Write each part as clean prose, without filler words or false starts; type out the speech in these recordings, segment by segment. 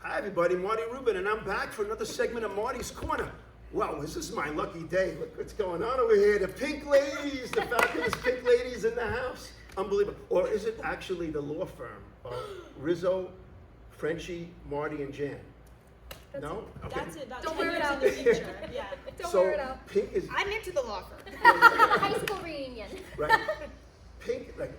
Hi everybody, Marty Rubin, and I'm back for another segment of Marty's Corner. Wow, this is my lucky day. Look what's going on over here. The pink ladies, the fabulous pink ladies in the house. Unbelievable. Or is it actually the law firm of Rizzo, Frenchie, Marty, and Jan? No? Okay. That's it. That's Don't wear it out. in the future. Yeah. Don't So wear it out. pink is I'm into the law firm. High school reunion. right. Pink, like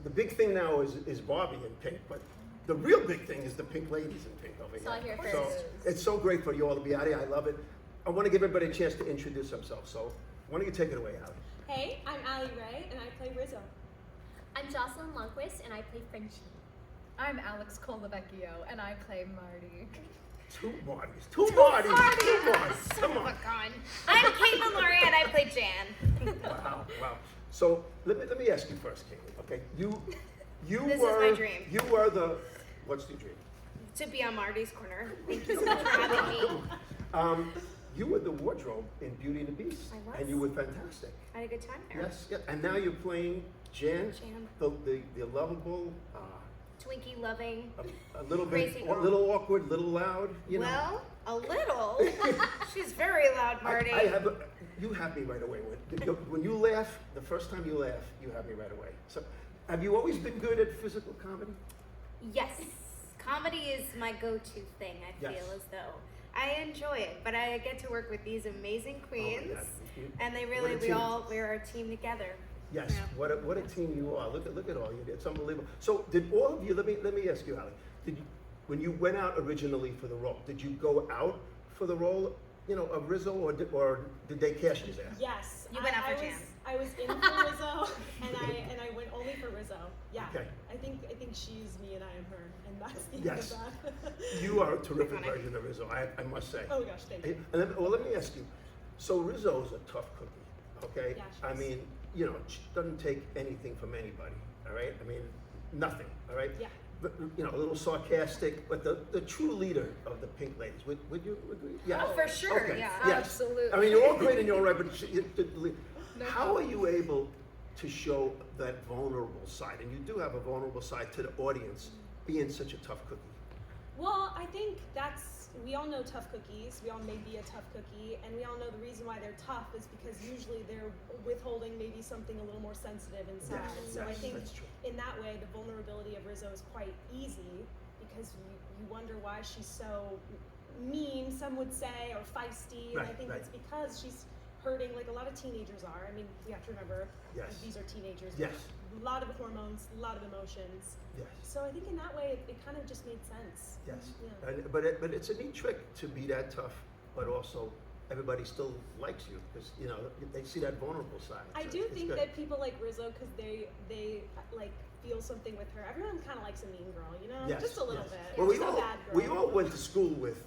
the big thing now is Barbie in pink, but the real big thing is the pink ladies in pink over Saw here. here So first. it's so great for you all to be out here. I love it. I want to give everybody a chance to introduce themselves. So why don't you take it away, Allie? Hey, I'm Allie Re, and I play Rizzo. I'm Jocelyn Lonquist, and I play Frenchie. I'm Alex Colavecchio, and I play Marty. Two Martys. Two Martys. Come on. I'm Katelyn Lauria and I play Jan. Wow. So let me ask you first, Katelyn. Okay, you This were is my dream. You were the what's the dream? To be on Marty's Corner. Thank you so much for having me. You were the wardrobe in Beauty and the Beast, I was. and you were fantastic. I had a good time there. Yes, and now you're playing Jan, Jan. the lovable, Twinkie loving. a little bit, Crazy a girl. little awkward, little loud. You know. Well, a little. She's very loud, Marty. You have me right away. When you laugh, the first time you laugh, you have me right away. So, have you always been good at physical comedy? Yes. Comedy is my go-to thing, I feel Yes. as though. I enjoy it, but I get to work with these amazing queens, God. and they What really, a team. we're a team together. Yes. Yeah. What a team you are. Look at all you did. It's unbelievable. So, did all of you? Let me ask you, Allie. When you went out originally for the role, did you go out for the role, of Rizzo, or did they cast you there? Yes. You went out for Jan. I was in for Rizzo, and I went only for Rizzo. Yeah. Okay. I think she's me and I am her, and that's the Yes. end of that. You are a terrific Iconic. version of Rizzo, I must say. Oh gosh, thank you. Let me ask you. So Rizzo's a tough cookie, okay? Yeah, she I is. mean, she doesn't take anything from anybody, all right? I mean, nothing, all right? Yeah. But, a little sarcastic, but the true leader of the Pink Ladies. Would you agree? Yeah. Oh, for sure, Okay. yeah. Yes. Absolutely. I mean, you're all great in your own right, but No how are you able to show that vulnerable side? And you do have a vulnerable side to the audience, being such a tough cookie. Well, I think we all know tough cookies. We all may be a tough cookie, and we all know the reason why they're tough is because usually they're withholding maybe something a little more sensitive inside. Yes, So I yes, think that's true. in that way, the vulnerability of Rizzo is quite easy because you wonder why she's so mean, some would say, or feisty. And I Right, think right. it's because she's hurting like a lot of teenagers are. I mean, we have to remember Yes. these are teenagers. Yes. With a lot of hormones, a lot of emotions. Yes. So I think in that way, it kind of just made sense. Yes, Yeah. but it's a neat trick to be that tough, but also everybody still likes you because they see that vulnerable side. I So do it's think good. that people like Rizzo because they like feel something with her. Everyone kind of likes a mean girl, Yes, just a little yes. bit. Well, Just a bad girl. we all went to school with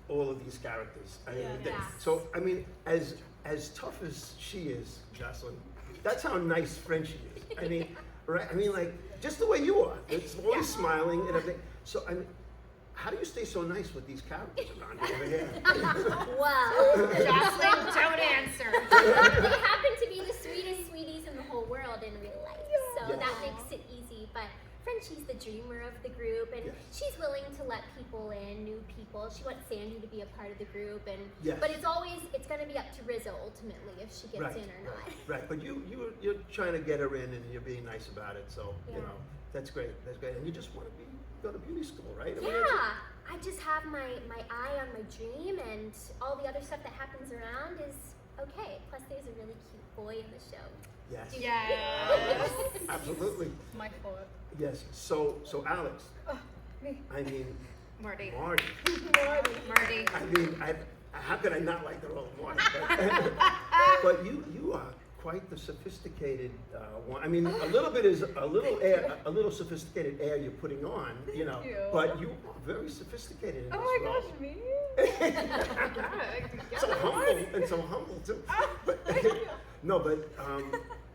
all of these characters. I mean, Yeah. Yes. so I mean, as tough as she is, Jocelyn, that's how nice Frenchie is. I mean, right? I mean, like just the way you are. It's always smiling and everything. So I mean, how do you stay so nice with these characters around you over here? Well, Jocelyn, don't answer. they happen to be the sweetest sweeties in the whole world in real life, so Yes. that makes it easy. But Frenchie's the dreamer of the group, and Yes. she's willing to let people in, new people. She wants Sandy to be a part of the group, and Yes. but it's going to be up to Rizzo ultimately if she gets in or not. Right, but you're trying to get her in and you're being nice about it. So Yeah. that's great. That's great. And you just want to go to beauty school, right? I mean, Yeah, I just have my eye on my dream, and all the other stuff that happens around is okay. Plus, there's a really cute boy in the show. Yes. Yes. Absolutely. My fault. Yes. So Alex, Me. I mean, Marty. Marty. Marty. I mean, how could I not like the role of Marty? But you are quite the sophisticated one. I mean, a little sophisticated air you're putting on, you. But you are very sophisticated in Oh this my role. gosh, me? So humble and so humble too. But, no, but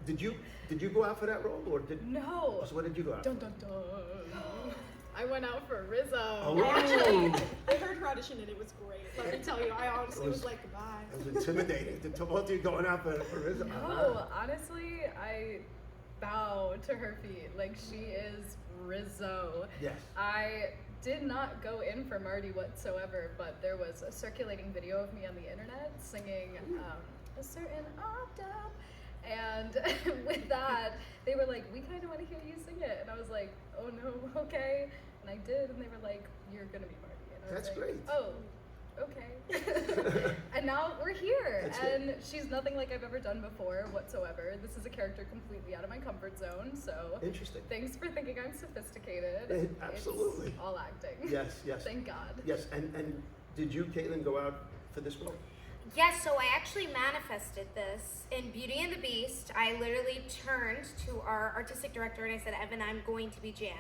did you go out for that role or did? No. So what did you go out? Dun dun dun. I went out for Rizzo. Oh. I heard her audition and it was great. Let me tell you, I honestly was like, goodbye. It was intimidating to both of you going out for Rizzo. No, honestly, I bow to her feet. Like, she is Rizzo. Yes. I did not go in for Marty whatsoever, but there was a circulating video of me on the internet singing a certain octave. And with that, they were like, we kind of want to hear you sing it. And I was like, oh no, okay. And I did, and they were like, you're going to be Marty. And I was That's like, great. oh, okay. And now we're here. That's and good. she's nothing like I've ever done before whatsoever. This is a character completely out of my comfort zone. So Interesting. thanks for thinking I'm sophisticated. Absolutely. It's all acting. Yes, yes. Thank God. Yes, and did you, Katelyn, go out for this role? Yes, so I actually manifested this in Beauty and the Beast. I literally turned to our artistic director and I said, Evan, I'm going to be Jan.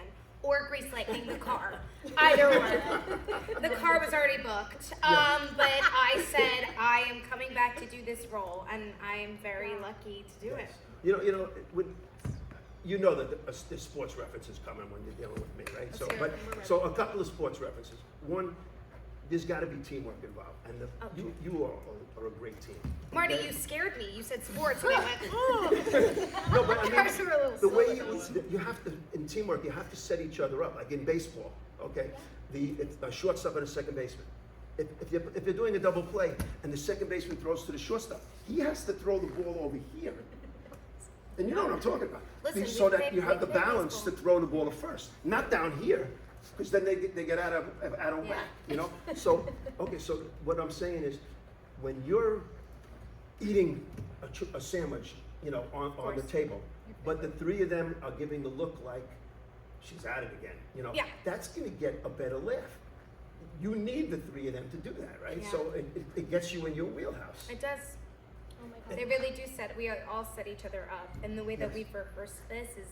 Or Grease Lightning, the car. Either or. The car was already booked. But I said, I am coming back to do this role, and I am very lucky to do it. You know that the sports references come in when you're dealing with me, right? Let's So, hear it. but so a couple of sports references. One, there's got to be teamwork involved, and you are a great team. Marty, okay? you scared me. You said sports, and I went, oh. No, but I Cars are a little mean, the way slow. you have to, in teamwork, you have to set each other up, like in baseball, okay? It's a shortstop and a second baseman. If you're doing a double play and the second baseman throws to the shortstop, he has to throw the ball over here. And you know what I'm talking about. Listen, so we that played- you have we the played balance baseball. to throw the ball to first, not down here, because then they get out of Yeah. whack, you know? So, okay, so what I'm saying is, when you're eating a sandwich, you know, on the table, but the three of them are giving the look like she's at it again, you know? Yeah. That's gonna get a better laugh. You need the three of them to do that, right? Yeah. So it gets you in your wheelhouse. It does. Oh my god. They really do we all set each other up. And the way that Yes. we've rehearsed this is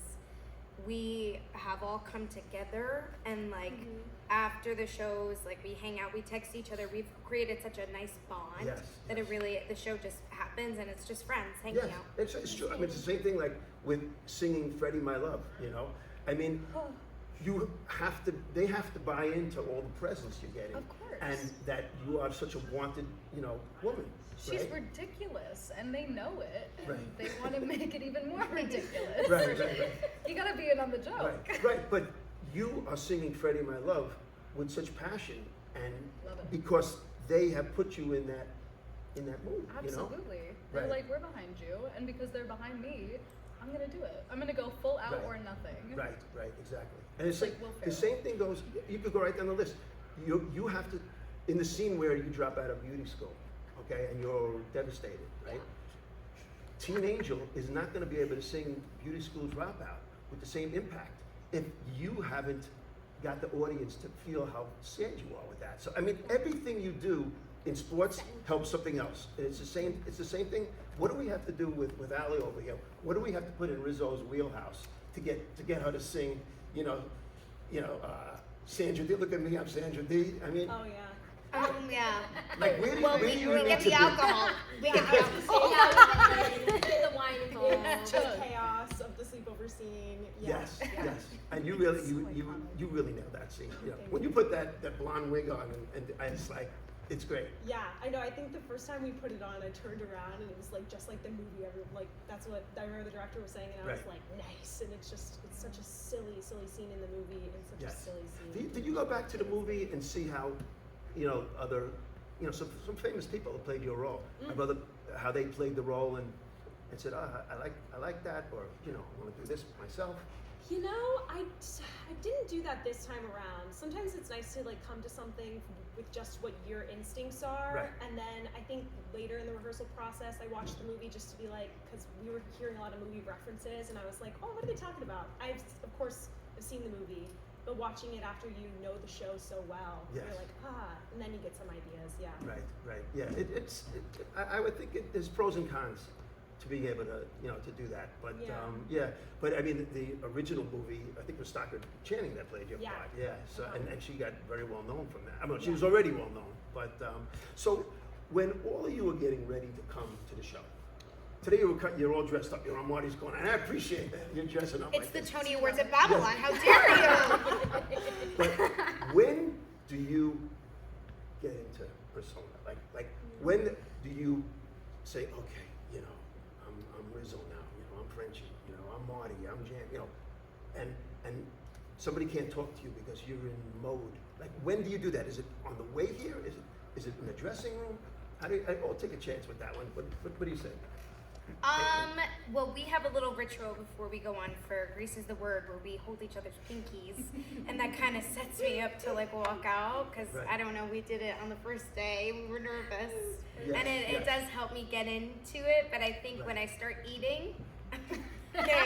we have all come together and like after the shows, like we hang out, we text each other. We've created such a nice bond Yes, that yes. it really, the show just happens and it's just friends hanging Yes, out. it's true. I mean, it's the same thing like with singing Freddie My Love, you know? I mean, they have to buy into all the presents you're getting. Of course. And that you are such a wanted, you know, woman. She's right? ridiculous, and they know it. And Right. they want to make it even more ridiculous. Right. You gotta be in on the joke. Right, but you are singing Freddie My Love with such passion and Love it. because they have put you in that mood, you know? Absolutely. They're Right. like, we're behind you, and because they're behind me, I'm gonna do it. I'm gonna go full out Right. or nothing. Right, exactly. And it's Like like, Will the Ferrell. same thing goes, you could go right down the list. You have to, in the scene where you drop out of beauty school, okay, and you're devastated, right? Teen Angel is not gonna be able to sing Beauty School Dropout with the same impact if you haven't got the audience to feel how sad you are with that. So, I mean, everything you do in sports helps something else. And it's the same thing. What do we have to do with Allie over here? What do we have to put in Rizzo's wheelhouse to get her to sing, Sandra D, look at me, I'm Sandra D. I mean, Oh yeah. Yeah. like where do Well, where we do you get need to the alcohol. We get the alcohol. Get the wine involved. The chaos of the sleepover scene. Yeah. Yes. And you really, you really nailed that scene. You know, Thank when you put that blonde wig on, and it's like, it's great. Yeah, I know. I think the first time we put it on, I turned around and it was like just like the movie. Like that's what I remember the director was saying, and I was Right. like, nice. And it's such a silly scene in the movie, and such a Yes. silly scene. Did you go back to the movie and see how, some famous people have played your role? My brother, how they played the role and said, I like that, or I want to do this myself. You know, I didn't do that this time around. Sometimes it's nice to like come to something with just what your instincts are, Right. and then I think later in the rehearsal process, I watched the movie just to be like, because we were hearing a lot of movie references, and I was like, oh, what are they talking about? Of course have seen the movie, but watching it after you know the show so well, Yes. you're like, and then you get some ideas, yeah. Right. Yeah, I would think there's pros and cons to being able to do that. But Yeah. but I mean the original movie, I think it was Stockard Channing that played your Yeah. part. Yeah. So and she got very well known from that. I mean, she Yeah. was already well known. But so when all of you were getting ready to come to the show, today you're all dressed up. You're on Marty's corner, and I appreciate that. You're dressing up. It's like the this. Tony Awards at Babylon. How dare you? But when do you get into persona? Like when do you say, okay, I'm Rizzo now, I'm Frenchie, I'm Marty, I'm Jan, and somebody can't talk to you because you're in mode. Like, when do you do that? Is it on the way here? Is it in the dressing room? I'll take a chance with that one. What do you say? Well, we have a little ritual before we go on for Grease is the Word, where we hold each other's pinkies, and that kind of sets me up to like walk out, because Right. I don't know, we did it on the first day, we were nervous, Yes, and it yes. does help me get into it, but I think Right. when I start eating, okay,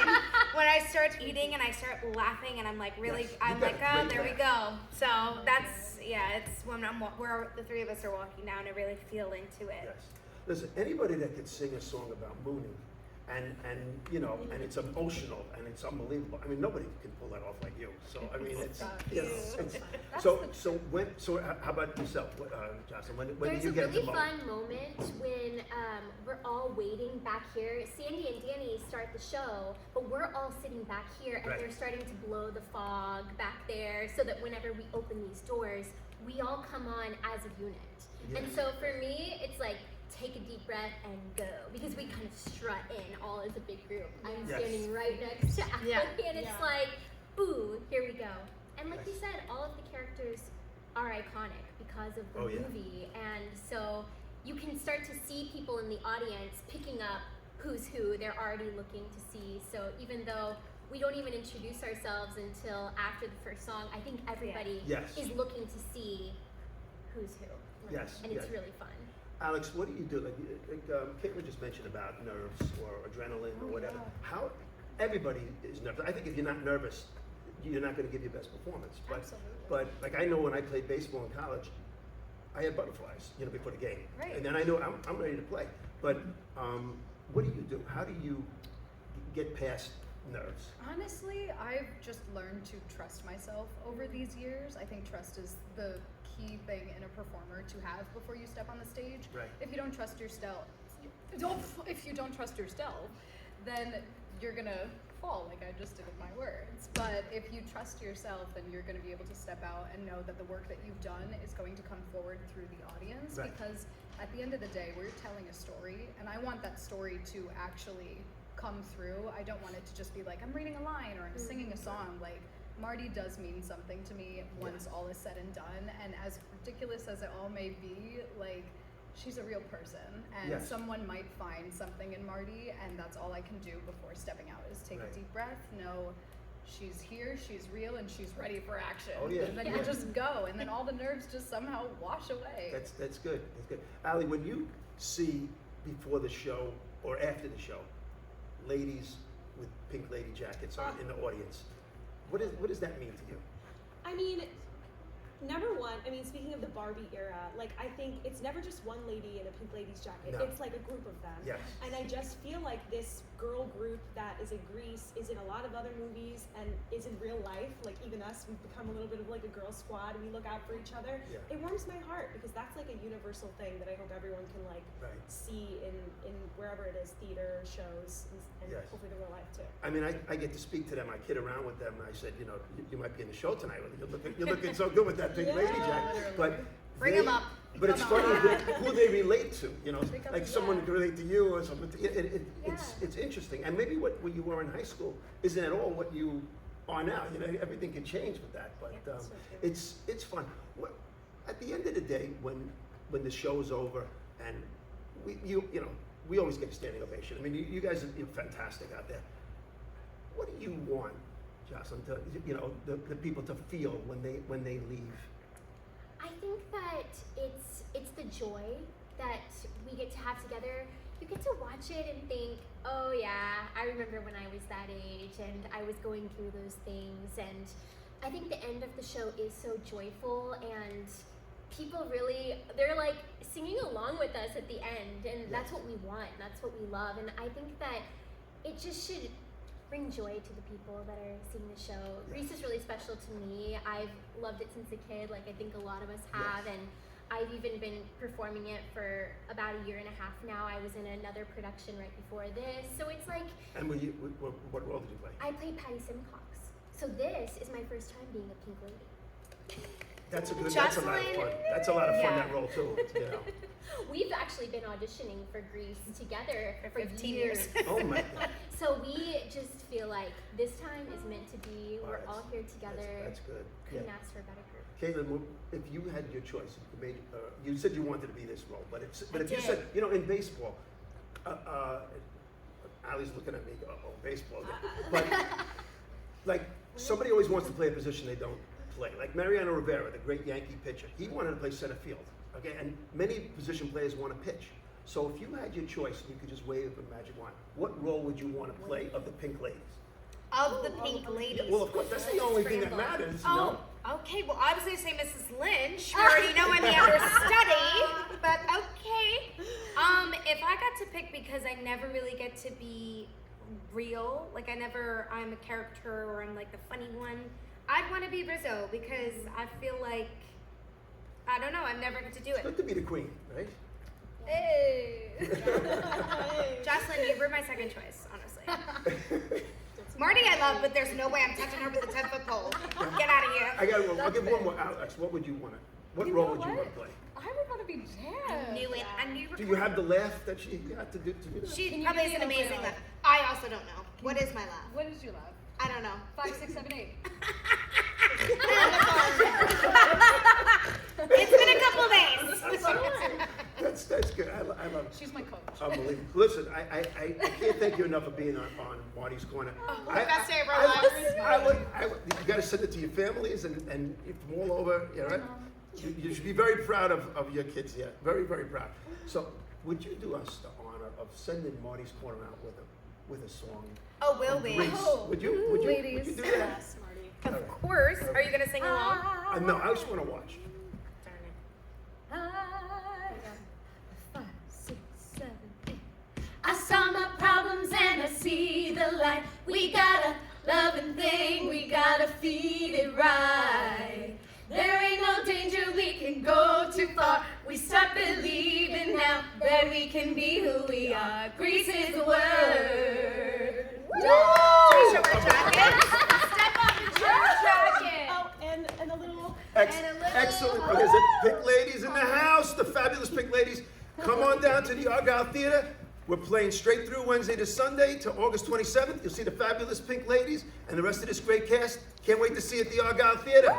when I start eating and I start laughing and I'm like really, Yes, I'm you got like, a oh, great there we laugh. go. So that's, yeah, it's when where the three of us are walking down, I really feel into it. Yes. Listen, anybody that could sing a song about mooning, and you know, and it's emotional and it's unbelievable. I mean, nobody can pull that off like you. So I mean, it's you know, it's, so how about yourself, Jocelyn? When There's do you a get really to moan? fun moment when we're all waiting back here. Sandy and Danny start the show, but we're all sitting back here, and Right. they're starting to blow the fog back there, so that whenever we open these doors, we all come on as a unit. And Yes. so for me, it's like, take a deep breath and go, because we kind of strut in all as a big group. I'm Yes. standing right next to Allie, Yeah. and it's Yeah. like, boo, here we go. And like Yes. you said, all of the characters are iconic because of the Oh, yeah. movie, and so you can start to see people in the audience picking up who's who they're already looking to see. So even though we don't even introduce ourselves until after the first song, I think everybody Yes. is looking to see who's who. Yes, And it's yes. really fun. Alex, what do you do? Like Katelyn just mentioned about nerves or adrenaline or whatever. yeah. How everybody is nervous. I think if you're not nervous, you're not going to give your best performance. But Absolutely. but like I know when I played baseball in college, I had butterflies, you know, before the game. Right. And then I know I'm ready to play. But what do you do? How do you get past nerves? Honestly, I've just learned to trust myself over these years. I think trust is the key thing in a performer to have before you step on the stage. Right. If you don't trust yourself, then you're gonna fall, like I just did with my words. But if you trust yourself, then you're gonna be able to step out and know that the work that you've done is going to come forward through the audience. Right. Because at the end of the day, we're telling a story, and I want that story to actually come through. I don't want it to just be like, I'm reading a line or I'm singing a song. Like, Marty does mean something to me once all is said and done, and as ridiculous as it all may be, like, she's a real person, and Yes. someone might find something in Marty, and that's all I can do before stepping out is take Right. a deep breath, know she's here, she's real, and she's ready for action. Oh, yeah. And then Yeah. you just go, and then all the nerves just somehow wash away. That's good. That's good. Allie, when you see before the show or after the show, ladies with pink lady jackets on in the audience, what does that mean to you? I mean, number one, I mean, speaking of the Barbie era, like, I think it's never just one lady in a pink lady's jacket. No. It's like a group of them. Yes. And I just feel like this girl group that is in Grease is in a lot of other movies and is in real life. Like, even us, we've become a little bit of like a girl squad, and we look out for each other. Yeah. It warms my heart because that's like a universal thing that I hope everyone can like Right. see in wherever it is, theater, shows, and Yes. hopefully the real life too. I mean, I get to speak to them. I kid around with them, and I said, you know, you might be in the show tonight. You're looking so good with that pink lady Yeah. jacket. But Bring they- 'em up. But it's Come funny on. who they relate to. You know, Pick up like the- someone can relate to you or something. Yeah. It's interesting. And maybe what you were in high school isn't at all what you are now. You know, everything can change with that. But Yeah, so true. it's fun. At the end of the day, when the show's over and we always get a standing ovation. I mean, you guys are fantastic out there. What do you want, Jocelyn, the people to feel when they leave? I think that it's the joy that we get to have together. You get to watch it and think, oh yeah, I remember when I was that age and I was going through those things. And I think the end of the show is so joyful, and people really, they're like singing along with us at the end, and that's what we want, that's what we love. And I think that it just should bring joy to the people that are seeing the show. Grease is really special to me. I've loved it since a kid, like I think a lot of us have, and I've even been performing it for about a year and a half now. I was in another production right before this, so it's like, And what role did you play? I played Patty Simcox. So this is my first time being a pink lady. That's a lot of fun. That's a lot of fun, that role too, you know. We've actually been auditioning for Grease together for 15 years. Oh my God. So we just feel like this time is meant to be. We're Alright. all here together. That's good. Couldn't Yeah. ask for a better group. Caitlin, if you had your choice, you said you wanted to be this role, but if you did. said, you know, in baseball, Allie's looking at me, oh, baseball. But like somebody always wants to play a position they don't play. Like Mariano Rivera, the great Yankee pitcher, he wanted to play center field. Okay, and many position players want to pitch. So if you had your choice and you could just wave a magic wand, what role would you want to play of the Pink Ladies? Of the Pink Ladies. Well, of course, that's the only thing that matters, you know? Oh, okay. Well, I was going to say Mrs. Lynch. We already know I'm the understudy, but okay. If I got to pick, because I never really get to be real, like I'm a character or I'm like the funny one, I'd want to be Rizzo because I feel like, I don't know, I've never get to do It's it. good to be the queen, right? Hey. Jocelyn, you were my second choice, honestly. Marty I love, but there's no way I'm touching her with a 10-foot pole. Get out of here. I'll give one more. Alex, what would you want to? What You role know would you what? want to play? I would want to be Jan. Knew it. I knew Do you have the laugh that she had to do that? She Can you probably give is me an a amazing laugh? laugh. I also don't know. What is my laugh? What did you laugh? I don't know. 5, 6, 7, 8. It's been a couple days. That's good. I love it. She's my coach. Unbelievable. Listen, I can't thank you enough for being on Marty's Corner. best day of our I would, you got to send it to your families and from all over. You know, right? You should be very proud of your kids here. Very, very proud. So, would you do us the honor of sending Marty's Corner out with a song? Oh, will we? Grease? Would you Ladies. do that? Yes, Marty. Of course. Are you gonna sing along? No, I just want to watch. Darn it. 5, 6, 7, 8. I saw my problems and I see the light. We got a loving thing, we gotta feed it right. There ain't no danger, we can go too far. We start believing now that we can be who we are. Grease is the word. Show her jacket. Step up and show her jacket. Oh, and a little. Excellent. There's the Pink Ladies in the house, the fabulous Pink Ladies. Come on down to the Argyle Theater. We're playing straight through Wednesday to Sunday to August 27th. You'll see the fabulous Pink Ladies and the rest of this great cast. Can't wait to see you at the Argyle Theater.